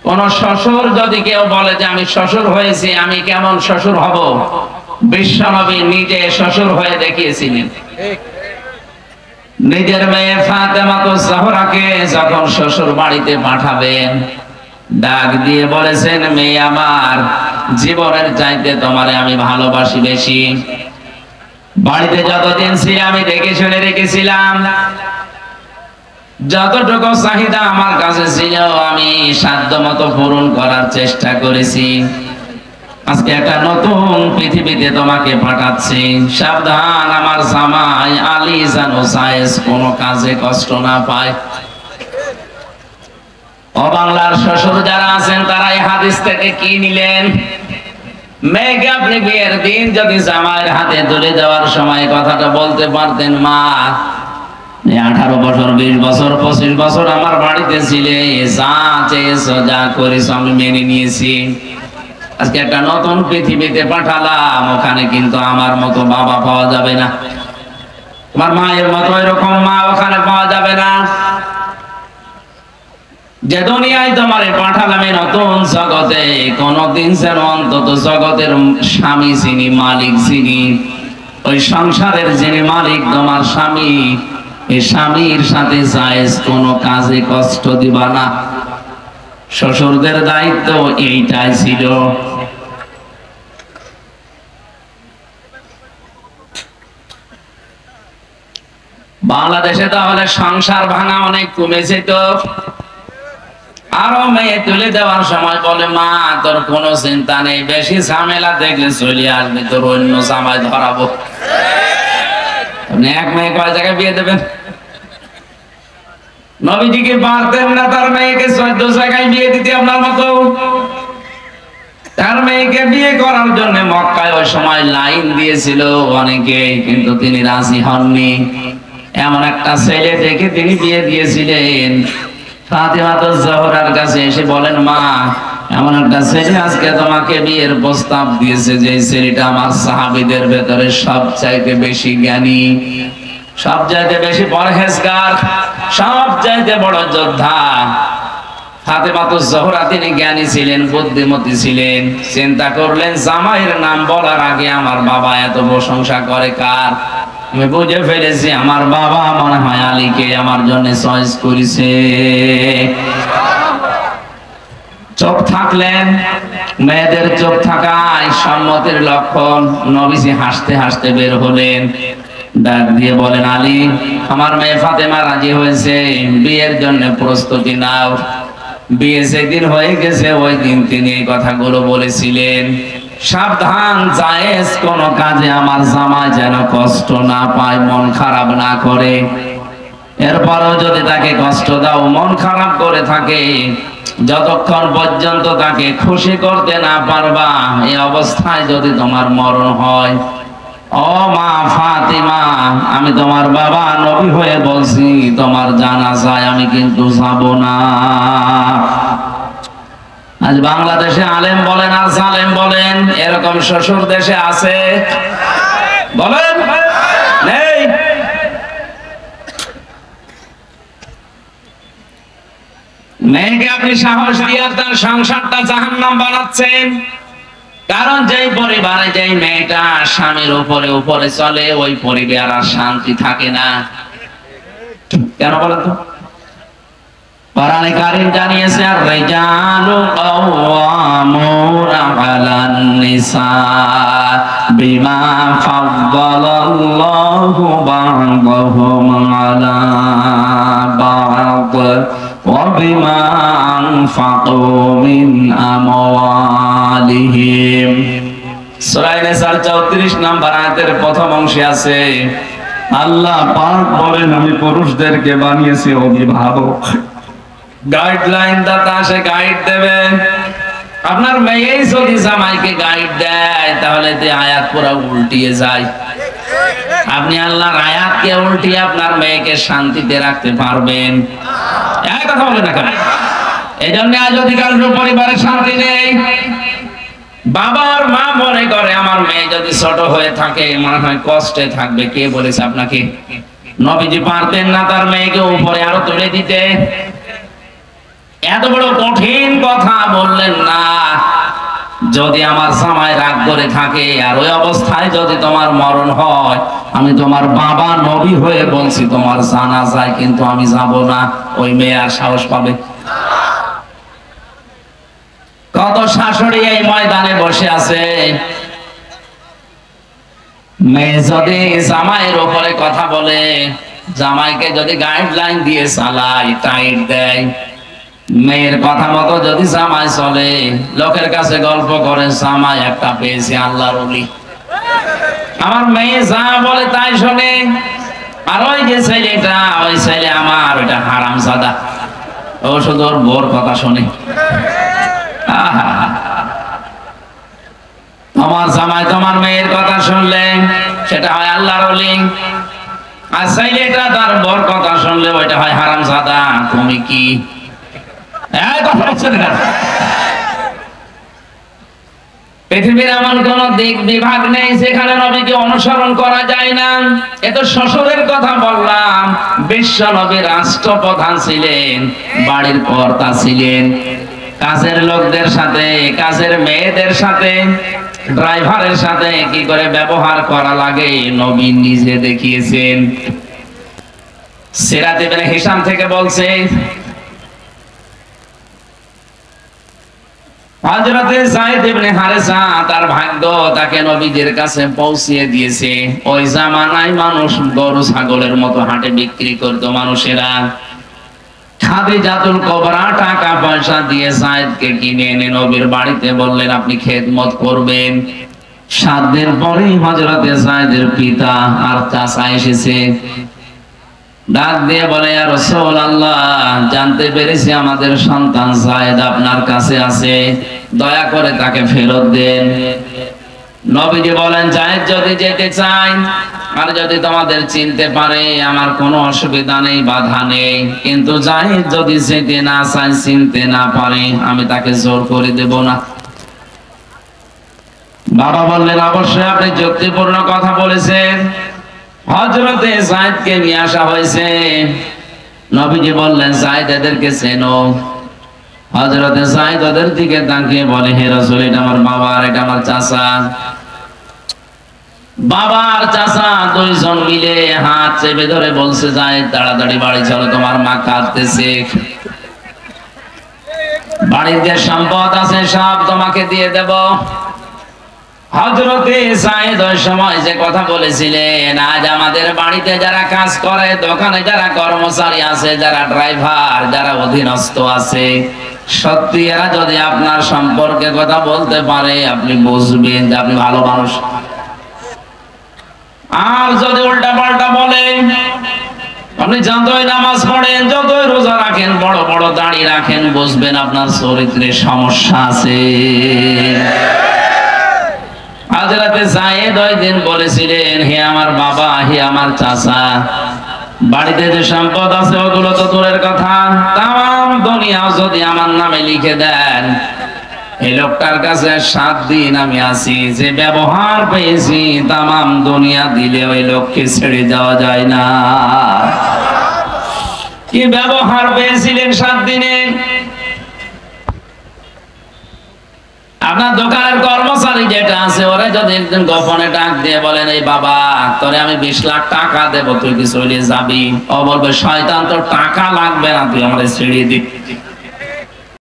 কোন শ্বশুর যদি কেউ বলে যে আমি শ্বশুর হয়েছি, আমি কেমন শ্বশুর হব, বিশ্বনবী নিজে শ্বশুর হয়ে দেখিয়েছিলেন। নিজের মেয়ে ফাতেমাতুজ জাহরাকে যখন শ্বশুর বাড়িতে পাঠাবেন, ডাক দিয়ে বলেছেন, মেয়ে আমার, জীবনের চাইতে তোমারে আমি ভালোবাসি বেশি। বাড়িতে যতদিন ছিল আমি দেখে শুনে রেখেছিলাম, যতটুকু চাহিদা আমার কাছে ছিল আমি সাধ্যমতো পূরণ করার চেষ্টা করেছি। আজকে একটা নতুন পৃথিবীতে তোমাকে পাঠাচ্ছি, সাবধান আমার জামাই আলী যেন সায়েস কোনো কাজে কষ্ট না পায়। ও বাংলার শ্বশুর যারা আছেন তারা এই হাদিস থেকে কি নিলেন? মেয়েকে আপনি বিয়ের দিন যদি জামাইয়ের হাতে তুলে দেওয়ার সময় কথাটা বলতে পারতেন, মা 18 বছর 20 বছর 25 বছর আমার বাড়িতে ছিলে, যা চেয়েছো যা করেছো আমি মেনে নিয়েছি, আজকে একটা নতুন পৃথিবীতে পাঠালাম, ওখানে কিন্তু আমার মতো বাবা পাওয়া যাবে না, তোমার মায়ের মতো এরকম মা ওখানে পাওয়া যাবে না। যে দুনিয়ায় তোমারে পাঠালাম এই নতুন জগতে, কোনদিন যেন অন্তত জগতের স্বামী যিনি মালিক, যিনি ওই সংসারের যিনি মালিক তোমার স্বামী, এই স্বামীর সাথে জায়েজ কোনো কাজে কষ্ট দিবা না। শ্বশুরদের দায়িত্ব এইটাই ছিল। বাংলাদেশে তাহলে সংসার ভাঙা অনেক কমেছে তো। আরো মেয়ে তুলে দেওয়ার সময় বলে, মা তোর কোনো চিন্তা নেই, বেশি ঝামেলা দেখলে চলে আসবি, তোর অন্য জামাই ধরাবো। আপনি এক মেয়ে কয় জায়গায় বিয়ে দেবেন? নবীজিকে পারতেন না তার মেয়েকে 14 জায়গায় বিয়ে দিতে আপনার মতো? তার মেয়েকে বিয়ে করার জন্য মক্কায় ওই সময় লাইন দিয়েছিল অনেকে, কিন্তু তিনি রাজি হননি। এমন একটা ছেলে দেখে তিনি বিয়ে দিয়েছিলেন। ফাতেমাতুজ জাহরার কাছে এসে বলেন, মা এমন একটা ছেলে আজকে তোমাকে বিয়ের প্রস্তাব দিয়েছে, যে ছেলেটা আমার সাহাবীদের ভেতরে সবচাইতে বেশি জ্ঞানী, সবচাইতে বেশি পরহেজগার, সবচাইতে বড় যোদ্ধা। ফাতেমাতুজ জাহরা তিনি জ্ঞানী ছিলেন, বুদ্ধিমতী ছিলেন। চিন্তা করলেন, জামাইয়ের নাম বলার আগে আমার বাবা এত প্রশংসা করে কার? আমি বুঝে ফেলেছি, আমার বাবা মনে হয় আলীকে আমার জন্য চয়েস করেছে। চোখ থাকলেন, মেয়েদের চোখ থাকায় সম্মতির লক্ষণ। নবীজি হাসতে হাসতে বের হলেন, ডাক দিয়ে বলেন, আলী আমার মেয়ে ফাতেমা রাজি হয়েছে, বিয়ের জন্য প্রস্তুতি নাও। বিয়ে যেদিন হয়ে গেছে ওই দিন তিনি এই কথাগুলো বলেছিলেন, সাবধান জায়েজ কোন কাজে আমার জামাই যেন কষ্ট না পায়, মন খারাপ না করে। এরপরেও যদি তাকে কষ্ট দাও, মন খারাপ করে থাকে, যতক্ষণ পর্যন্ত তাকে খুশি করতে না পারবা, এই অবস্থায় যদি তোমার মরণ হয়, ও মা ফাতিমা, আমি তোমার বাবা নবী হয়ে বলছি, তোমার জানাজায় আমি কিন্তু যাব না। আজ বাংলাদেশে আলেম বলেন আর জালেম বলেন, এরকম শ্বশুর দেশে আছে? বলেন নেই? মেয়েকে আপনি সাহস দিয়ে তার সংসারটা জাহান্নাম বানাচ্ছেন। কারণ যেই পরিবারে যেই মেয়েটা স্বামীর উপরে উপরে চলে, ওই পরিবার আর শান্তি থাকে না। কেন বলেন তো? কোরআনে কারীম জানিয়েছে, আর রিজালু কাওয়ামুনা আলান নিসা বিমা ফাদ্দালাল্লাহু বা'দাহুম আলা বা'দ ওয়া বিমা আনফাকু মিন আমওয়ালিহিম। সূরা নিসার 34 নম্বর আয়াতের প্রথম অংশে আছে, আল্লাহ পাক বলেন, আমি পুরুষদেরকে বানিয়েছি অভিভাবক, গাইডলাইন দাতা, সে গাইড দেবে। আপনার মেয়েই যদি জামাইকে গাইড দেয়, তাহলে যে আয়াত পুরো উল্টিয়ে যায়। আপনি আল্লাহর আয়াতকে উল্টিয়ে আপনার মেয়েকে শান্তিতে রাখতে পারবেন? এই কথা বলেন না কেন? এই জন্য আজ অধিকাংশ পরিবারে শান্তি নেই। বাবার মা মনে করে আমার মেয়ে যদি ছোট হয়ে থাকে মনে হয় কষ্টে থাকবে। কে বলেছে আপনাকে? নবীজি পারতেন না তার মেয়েকে উপরে আরো তুলে দিতে? এত বড় কঠিন কথা বললেন না। যদি আমার জামাই রাগ করে থাকে আর ওই অবস্থায় যদি তোমার মরণ হয়, আমি তোমার বাবা নবী হয়ে বলছি তোমার জানাজায় কিন্তু আমি যাব না। ওই মেয়ে আর সাহস পাবে? কত শাশুড়ি এই ময়দানে বসে আছে, মেয়ে যদি জামাইয়ের উপরে কথা বলে, জামাইকে যদি গাইডলাইন দিয়ে চালায়, টাইট দেয়, মেয়ের কথা মতো যদি জামাই চলে, লোকের কাছে গল্প করে জামাই একটা পেয়েছে আল্লাহর ওলি, আমার মেয়ে যা বলে তাই শোনে, আর ওই যে ছেলেটা, ওই ছেলে আমার ওইটা হারামজাদা, ও শুধু ওর বোর কথা শোনে। তোমার জামাই তোমার মেয়ের কথা শুনলে সেটা হয় আল্লাহর ওলি, আর ছেলেটা তার বোর কথা শুনলে ওইটা হয় হারামজাদা। তুমি কি পৃথিবীর এমন কোন দিক বিভাগ নেই যেখানে নবীকে অনুসরণ করা যায় না। এ তো শ্বশুরের কথা বললাম, বিশ্ব নবী রাষ্ট্রপ্রধান ছিলেন, বাড়ির কর্তা ছিলেন, কাজের লোকদের সাথে, কাজের মেয়েদের সাথে, ড্রাইভারের সাথে কি করে ব্যবহার করা লাগে নবী নিজে দেখিয়েছেন। সিরাত ইবনে হিশাম থেকে বলছে, হযরতে যায়েদ ইবনে হারেসা তার ভাগ্য তাকে নবীদের কাছে পৌঁছিয়ে দিয়েছে। ওই জামানায় মানুষ গরু ছাগলের মতো হাটে বিক্রি করত মানুষেরা। খাদিজাতুল কুবরা টাকা পয়সা দিয়ে যায়েদকে কিনে এনে নবীর বাড়িতে বললেন আপনি খেদমত করবেন। 7 দিন পরেই হযরতে যায়েদের পিতা আর চাচা এসেছে, ডাক দিয়ে বলে ইয়া রাসূলুল্লাহ, জানতে পেরেছি আমাদের সন্তান যায়েদ আপনার কাছে আছে, দয়া করে তাকে ফেরত দেন। নবীজি বলেন যায়েদ যদি যেতে চায় আর যদি তোমাদের চিনতে পারে আমার কোনো অসুবিধা নেই, বাধা নেই, কিন্তু যায়েদ যদি যেতে না চায়, চিনতে না পারে, আমি তাকে জোর করে দেব না। বাবা বললেন অবশ্যই আপনি যুক্তিপূর্ণ কথা বলেছেন। হযরতে যায়েদকে নিয়ে আসা হয়েছে। নবীজি বললেন যায়েদ এদেরকে চেনো? হযরতে যায়েদ ওদের দিকে তাকিয়ে বলে হে রাসূল, এটা আমার বাবা আর এটা আমার চাচা। বাবা আর চাচা দুইজন মিলে হাত চেপে ধরে বলছে যায়েদ তাড়াতাড়ি বাড়ি চলো, তোমার মা কাঁদতেছে, বাড়ির যে সম্পদ আছে সব তোমাকে দিয়ে দেব। হযরতে যায়েদ ওই সময় যে কথা বলেছিলেন, আজ আমাদের বাড়িতে যারা কাজ করে, দোকানে যারা কর্মচারী আছে, যারা ড্রাইভার, যারা অধীনস্থ আছে, সত্যি এরা যদি আপনার সম্পর্কে কথা বলতে পারে, আপনি বুঝবেন যে আপনি ভালো মানুষ। আর যদি উল্টা পাল্টা বলে, আপনি যতই নামাজ পড়েন, যতই রোজা রাখেন, বড় বড় দাড়ি রাখেন, বুঝবেন আপনার চরিত্রে সমস্যা আছে। হযরতে যায়েদ ওই দিন বলেছিলেন হে আমার বাবা, হে আমার চাচা, বাড়িতে যে সম্পদ আছে ওগুলো তো দূরের কথা, তাম দুনিয়াও যদি আমার নামে লিখে দেন, এই লোকটার কাছে 7 দিন আমি আছি, যে ব্যবহার পেয়েছি তাম দুনিয়া দিলে ওই লোককে ছেড়ে যাওয়া যায় না। কি ব্যবহার পেয়েছিলেন 7 দিনে? আপনার দোকানের কর্মচারী যেটা আছে, ওরা যদি একদিন গোপনে ডাক দিয়ে বলেন এই বাবা তোরে আমি 20 লাখ টাকা দেবো, তুই কি চলে যাবি? ও বলবে শয়তান, তোর টাকা লাগবে না, তুই আমাদের ছেড়ে দি।